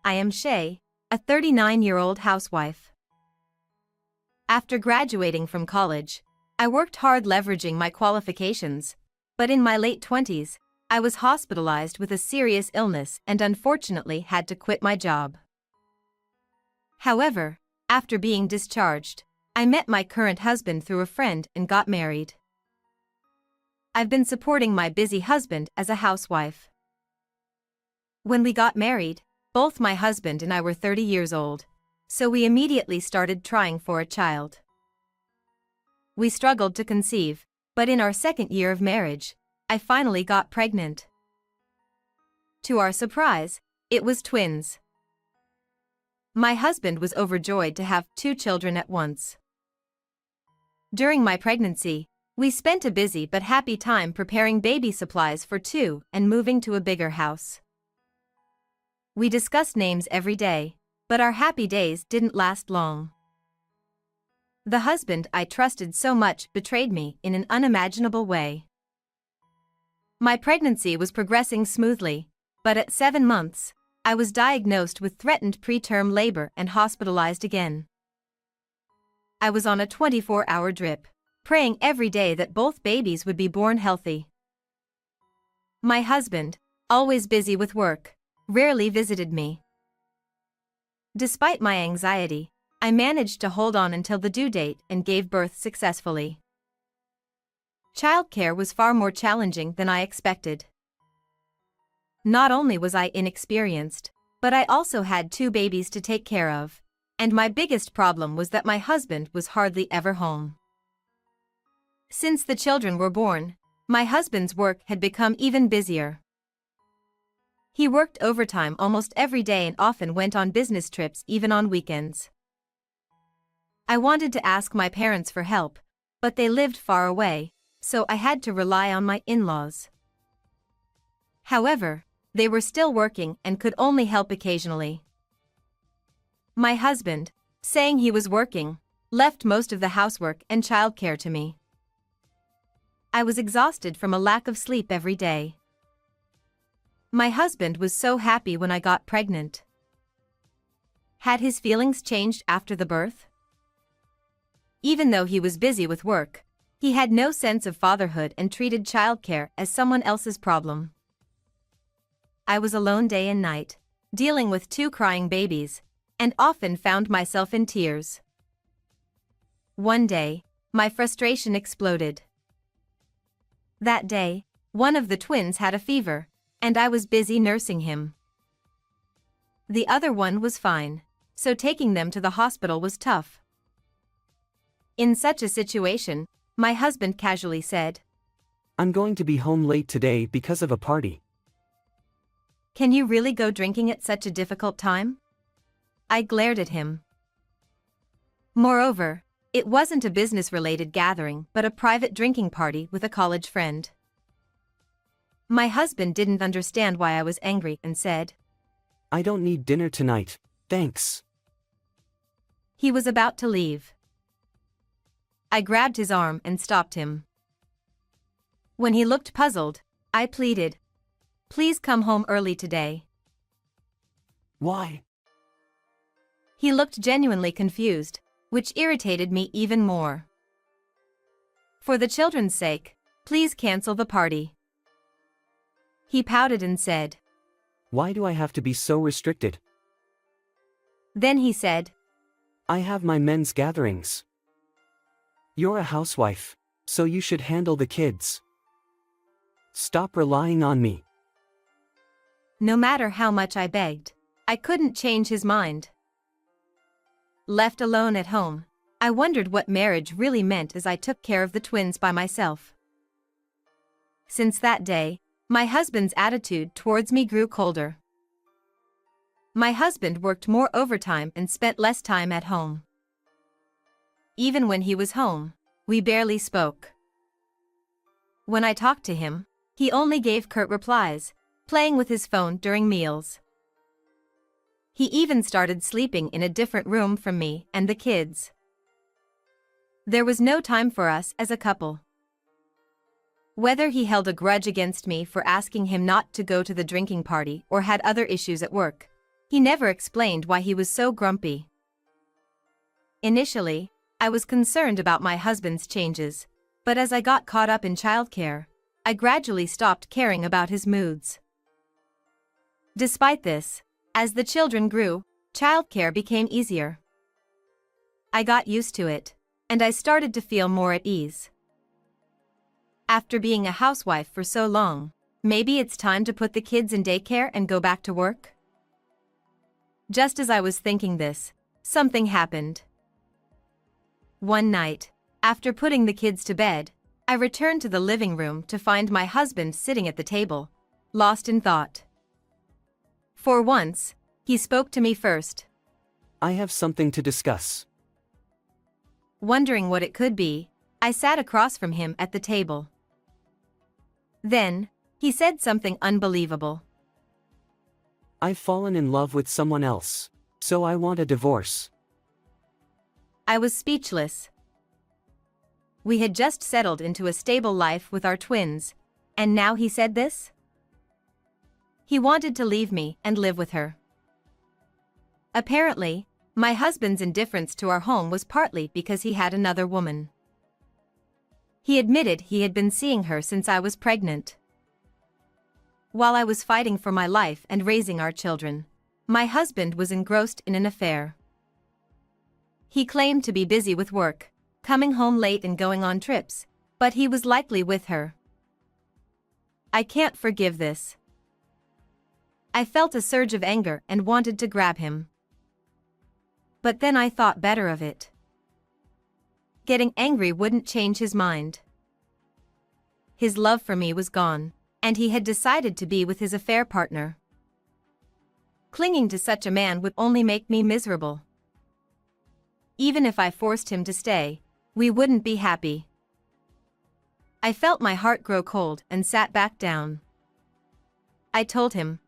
I am Shay, a 39-year-old housewife. After graduating from college, I worked hard leveraging my qualifications, but in my late 20s, I was hospitalized with a serious illness and unfortunately had to quit my job. However, after being discharged, I met my current husband through a friend and got married. I've been supporting my busy husband as a housewife. When we got married, both my husband and I were 30 years old, so we immediately started trying for a child. We struggled to conceive, but in our second year of marriage, I finally got pregnant. To our surprise, it was twins. My husband was overjoyed to have 2 children at once. During my pregnancy, we spent a busy but happy time preparing baby supplies for 2 and moving to a bigger house. We discussed names every day, but our happy days didn't last long. The husband I trusted so much betrayed me in an unimaginable way. My pregnancy was progressing smoothly, but at 7 months, I was diagnosed with threatened preterm labor and hospitalized again. I was on a 24-hour drip, praying every day that both babies would be born healthy. My husband, always busy with work, rarely visited me. Despite my anxiety, I managed to hold on until the due date and gave birth successfully. Childcare was far more challenging than I expected. Not only was I inexperienced, but I also had 2 babies to take care of, and my biggest problem was that my husband was hardly ever home. Since the children were born, my husband's work had become even busier. He worked overtime almost every day and often went on business trips even on weekends. I wanted to ask my parents for help, but they lived far away, so I had to rely on my in-laws. However, they were still working and could only help occasionally. My husband, saying he was working, left most of the housework and childcare to me. I was exhausted from a lack of sleep every day. My husband was so happy when I got pregnant. Had his feelings changed after the birth? Even though he was busy with work, he had no sense of fatherhood and treated childcare as someone else's problem. I was alone day and night, dealing with 2 crying babies, and often found myself in tears. One day, my frustration exploded. That day, one of the twins had a fever, and I was busy nursing him. The other one was fine, so taking them to the hospital was tough. In such a situation, my husband casually said, "I'm going to be home late today because of a party." "Can you really go drinking at such a difficult time?" I glared at him. Moreover, it wasn't a business-related gathering but a private drinking party with a college friend. My husband didn't understand why I was angry and said, "I don't need dinner tonight, thanks." He was about to leave. I grabbed his arm and stopped him. When he looked puzzled, I pleaded, "Please come home early today." "Why?" He looked genuinely confused, which irritated me even more. "For the children's sake, please cancel the party." He pouted and said, "Why do I have to be so restricted? Then he said, I have my men's gatherings. You're a housewife, so you should handle the kids. Stop relying on me." No matter how much I begged, I couldn't change his mind. Left alone at home, I wondered what marriage really meant as I took care of the twins by myself. Since that day, my husband's attitude towards me grew colder. My husband worked more overtime and spent less time at home. Even when he was home, we barely spoke. When I talked to him, he only gave curt replies, playing with his phone during meals. He even started sleeping in a different room from me and the kids. There was no time for us as a couple. Whether he held a grudge against me for asking him not to go to the drinking party or had other issues at work, He never explained why he was so grumpy. Initially, I was concerned about my husband's changes, but as I got caught up in childcare, I gradually stopped caring about his moods. Despite this, as the children grew, childcare became easier. I got used to it, and I started to feel more at ease. After being a housewife for so long, maybe it's time to put the kids in daycare and go back to work? Just as I was thinking this, something happened. One night, after putting the kids to bed, I returned to the living room to find my husband sitting at the table, lost in thought. For once, he spoke to me first. I have something to discuss. Wondering what it could be, I sat across from him at the table. Then, he said something unbelievable. I've fallen in love with someone else, so I want a divorce. I was speechless. We had just settled into a stable life with our twins, and now he said this? He wanted to leave me and live with her. Apparently, my husband's indifference to our home was partly because he had another woman. He admitted he had been seeing her since I was pregnant. While I was fighting for my life and raising our children, my husband was engrossed in an affair. He claimed to be busy with work, coming home late and going on trips, but he was likely with her. I can't forgive this. I felt a surge of anger and wanted to grab him. But then I thought better of it. Getting angry wouldn't change his mind. His love for me was gone, and he had decided to be with his affair partner. Clinging to such a man would only make me miserable. Even if I forced him to stay, we wouldn't be happy. I felt my heart grow cold and sat back down. I told him,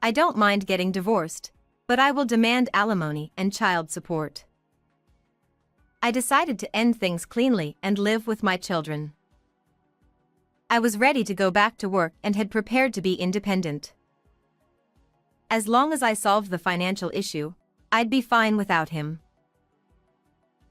I don't mind getting divorced, but I will demand alimony and child support. I decided to end things cleanly and live with my children. I was ready to go back to work and had prepared to be independent. As long as I solved the financial issue, I'd be fine without him.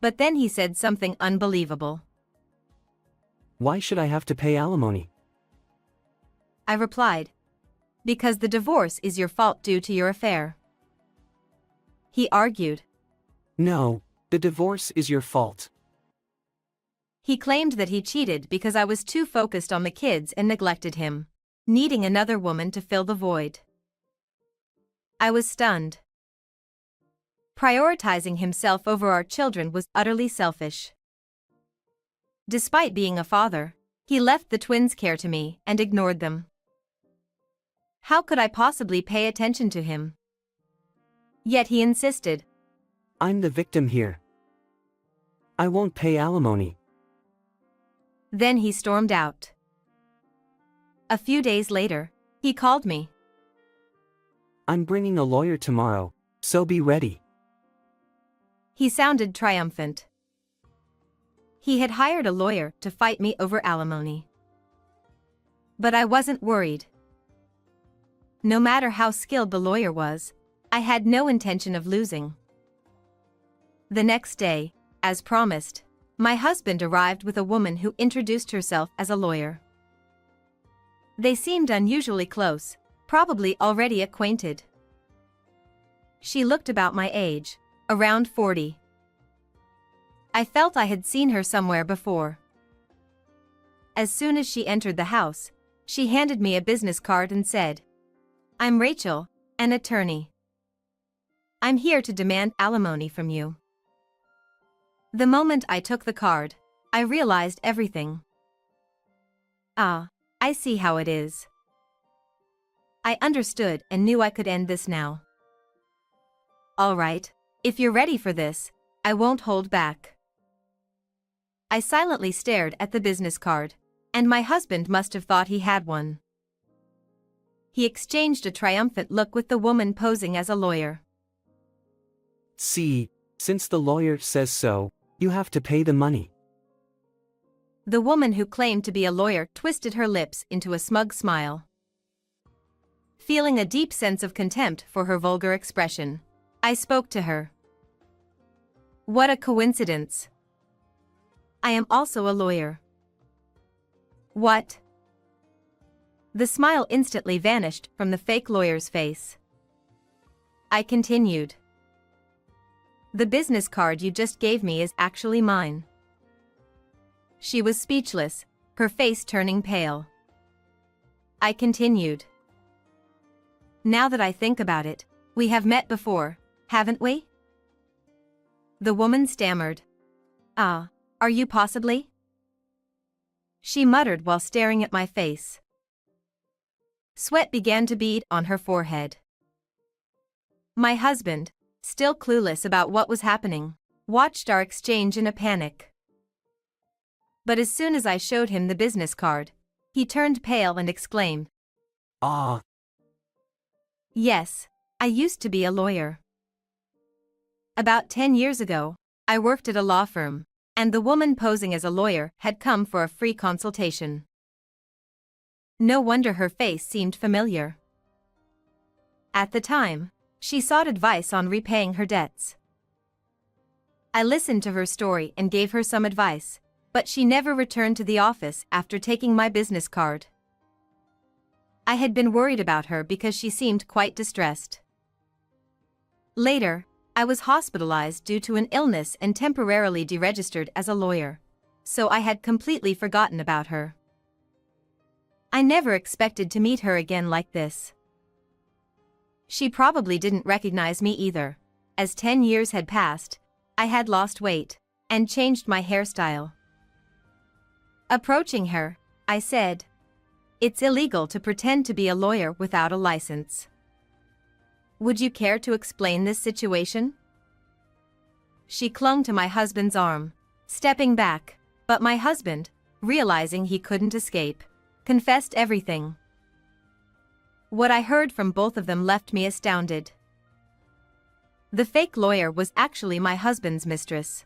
But then he said something unbelievable. Why should I have to pay alimony? I replied, because the divorce is your fault due to your affair. He argued. No, the divorce is your fault. He claimed that he cheated because I was too focused on the kids and neglected him, needing another woman to fill the void. I was stunned. Prioritizing himself over our children was utterly selfish. Despite being a father, he left the twins' care to me and ignored them. How could I possibly pay attention to him? Yet he insisted. I'm the victim here. I won't pay alimony. Then he stormed out. A few days later, he called me. I'm bringing a lawyer tomorrow, so be ready. He sounded triumphant. He had hired a lawyer to fight me over alimony. But I wasn't worried. No matter how skilled the lawyer was, I had no intention of losing. The next day, as promised, my husband arrived with a woman who introduced herself as a lawyer. They seemed unusually close, probably already acquainted. She looked about my age, around 40. I felt I had seen her somewhere before. As soon as she entered the house, she handed me a business card and said, I'm Rachel, an attorney. I'm here to demand alimony from you. The moment I took the card, I realized everything. Ah, I see how it is. I understood and knew I could end this now. All right, if you're ready for this, I won't hold back. I silently stared at the business card, and my husband must have thought he had one. He exchanged a triumphant look with the woman posing as a lawyer. See, since the lawyer says so, you have to pay the money. The woman who claimed to be a lawyer twisted her lips into a smug smile. feeling a deep sense of contempt for her vulgar expression. I spoke to her. What a coincidence. I am also a lawyer. What? The smile instantly vanished from the fake lawyer's face. I continued. The business card you just gave me is actually mine. She was speechless, her face turning pale. I continued. Now that I think about it, we have met before, haven't we? The woman stammered. Ah, are you possibly? She muttered while staring at my face. Sweat began to bead on her forehead. My husband, still clueless about what was happening, watched our exchange in a panic. But as soon as I showed him the business card, he turned pale and exclaimed, Ah. Yes, I used to be a lawyer. About 10 years ago, I worked at a law firm, and the woman posing as a lawyer had come for a free consultation. No wonder her face seemed familiar. At the time, she sought advice on repaying her debts. I listened to her story and gave her some advice, but she never returned to the office after taking my business card. I had been worried about her because she seemed quite distressed. Later, I was hospitalized due to an illness and temporarily deregistered as a lawyer, so I had completely forgotten about her. I never expected to meet her again like this. She probably didn't recognize me either. As 10 years had passed, I had lost weight and changed my hairstyle. Approaching her, I said, "It's illegal to pretend to be a lawyer without a license. Would you care to explain this situation?" She clung to my husband's arm, stepping back, but my husband, realizing he couldn't escape, confessed everything. What I heard from both of them left me astounded. The fake lawyer was actually my husband's mistress.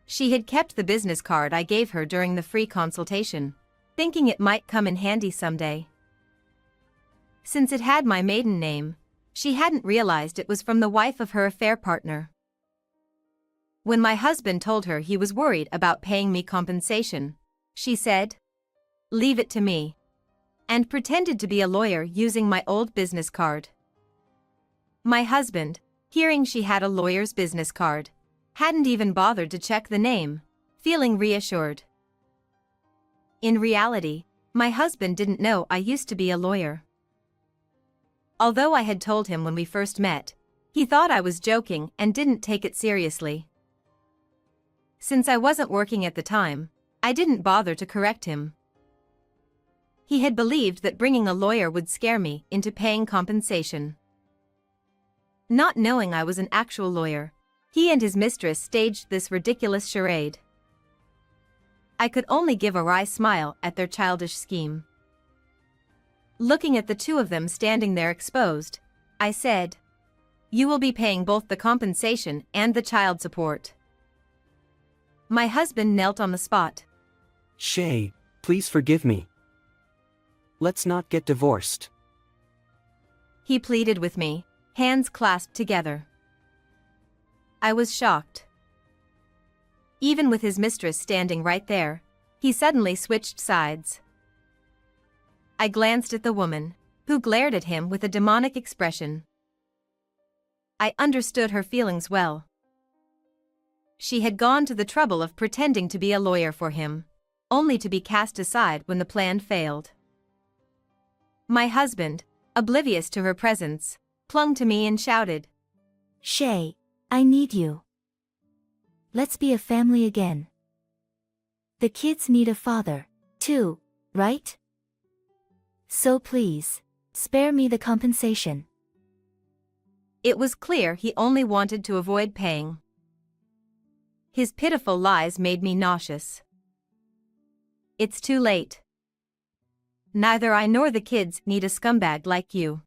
She had kept the business card I gave her during the free consultation, thinking it might come in handy someday. Since it had my maiden name, she hadn't realized it was from the wife of her affair partner. When my husband told her he was worried about paying me compensation, she said, "Leave it to me," and pretended to be a lawyer using my old business card. My husband, hearing she had a lawyer's business card, hadn't even bothered to check the name, feeling reassured. In reality, my husband didn't know I used to be a lawyer. Although I had told him when we first met, he thought I was joking and didn't take it seriously. Since I wasn't working at the time, I didn't bother to correct him. He had believed that bringing a lawyer would scare me into paying compensation. Not knowing I was an actual lawyer, he and his mistress staged this ridiculous charade. I could only give a wry smile at their childish scheme. Looking at the two of them standing there exposed, I said, "You will be paying both the compensation and the child support." My husband knelt on the spot. Shay, please forgive me. Let's not get divorced. He pleaded with me, hands clasped together. I was shocked. Even with his mistress standing right there, he suddenly switched sides. I glanced at the woman, who glared at him with a demonic expression. I understood her feelings well. She had gone to the trouble of pretending to be a lawyer for him, only to be cast aside when the plan failed. My husband, oblivious to her presence, clung to me and shouted, "Shay, I need you. Let's be a family again. The kids need a father, too, right? So please, spare me the compensation." It was clear he only wanted to avoid paying. His pitiful lies made me nauseous. It's too late. Neither I nor the kids need a scumbag like you.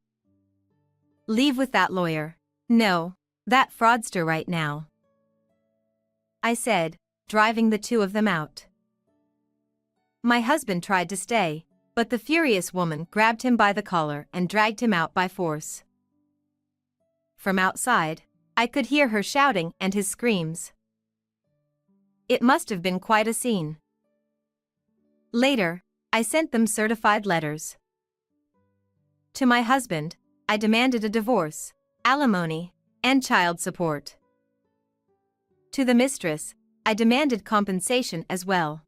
Leave with that lawyer. No, that fraudster right now, I said, driving the two of them out. My husband tried to stay, but the furious woman grabbed him by the collar and dragged him out by force. From outside, I could hear her shouting and his screams. It must have been quite a scene. Later, I sent them certified letters. To my husband, I demanded a divorce, alimony, and child support. To the mistress, I demanded compensation as well.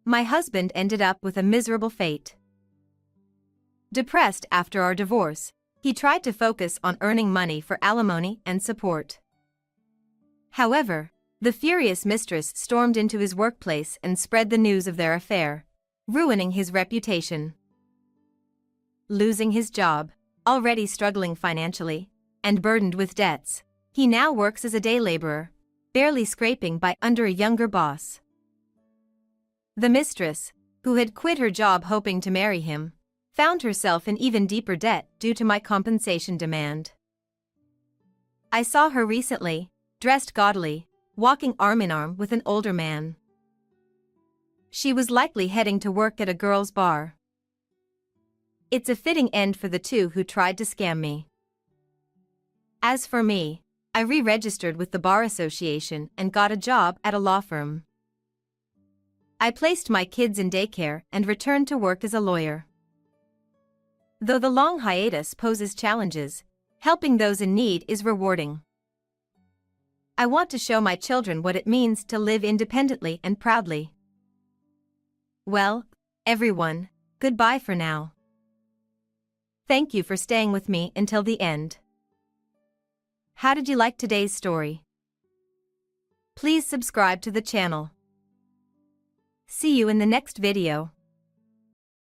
My husband ended up with a miserable fate. Depressed after our divorce, he tried to focus on earning money for alimony and support. However, the furious mistress stormed into his workplace and spread the news of their affair, ruining his reputation. Losing his job, already struggling financially, and burdened with debts, he now works as a day laborer, barely scraping by under a younger boss. The mistress, who had quit her job hoping to marry him, found herself in even deeper debt due to my compensation demand. I saw her recently, dressed gaudily, walking arm in arm with an older man. She was likely heading to work at a girls' bar. It's a fitting end for the two who tried to scam me. As for me, I re-registered with the Bar Association and got a job at a law firm. I placed my kids in daycare and returned to work as a lawyer. Though the long hiatus poses challenges, helping those in need is rewarding. I want to show my children what it means to live independently and proudly. Well, everyone, goodbye for now. Thank you for staying with me until the end. How did you like today's story? Please subscribe to the channel. See you in the next video.